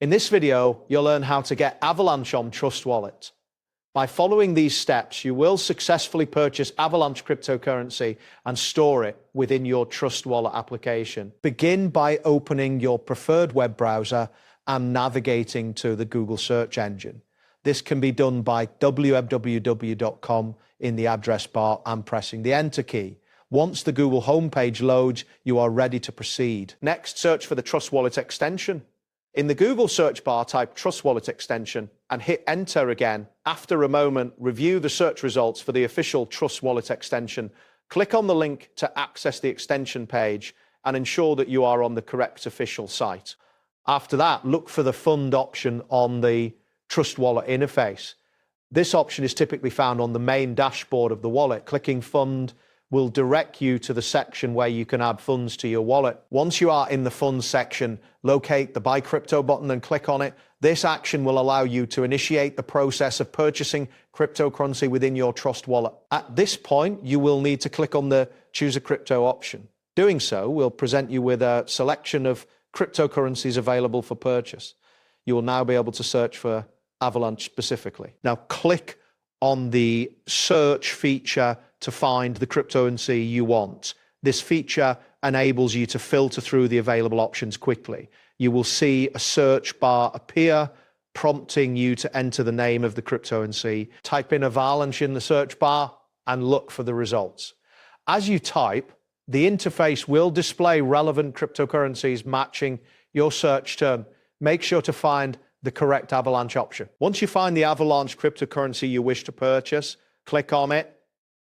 In this video, you'll learn how to get Avalanche on Trust Wallet. By following these steps, you will successfully purchase Avalanche cryptocurrency and store it within your Trust Wallet application. Begin by opening your preferred web browser and navigating to the Google search engine. This can be done by www.com in the address bar and pressing the Enter key. Once the Google homepage loads, you are ready to proceed. Next, search for the Trust Wallet extension. In the Google search bar, type Trust Wallet extension and hit Enter again. After a moment, review the search results for the official Trust Wallet extension. Click on the link to access the extension page and ensure that you are on the correct official site. After that, look for the Fund option on the Trust Wallet interface. This option is typically found on the main dashboard of the wallet. Clicking Fund will direct you to the section where you can add funds to your wallet. Once you are in the funds section, locate the Buy Crypto button and click on it. This action will allow you to initiate the process of purchasing cryptocurrency within your Trust Wallet. At this point, you will need to click on the Choose a Crypto option. Doing so will present you with a selection of cryptocurrencies available for purchase. You will now be able to search for Avalanche specifically. Now click on the search feature to find the cryptocurrency you want. This feature enables you to filter through the available options quickly. You will see a search bar appear, prompting you to enter the name of the cryptocurrency. Type in Avalanche in the search bar and look for the results. As you type, the interface will display relevant cryptocurrencies matching your search term. Make sure to find the correct Avalanche option. Once you find the Avalanche cryptocurrency you wish to purchase, click on it.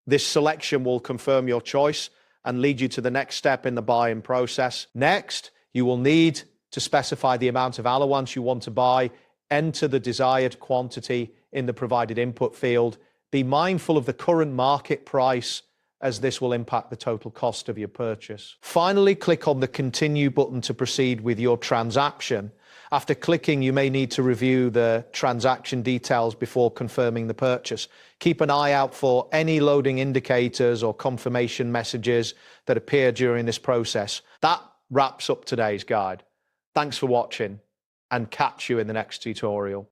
This selection will confirm your choice and lead you to the next step in the buying process. Next, you will need to specify the amount of Avalanche you want to buy. Enter the desired quantity in the provided input field. Be mindful of the current market price, as this will impact the total cost of your purchase. Finally, click on the Continue button to proceed with your transaction. After clicking, you may need to review the transaction details before confirming the purchase. Keep an eye out for any loading indicators or confirmation messages that appear during this process. That wraps up today's guide. Thanks for watching, and catch you in the next tutorial.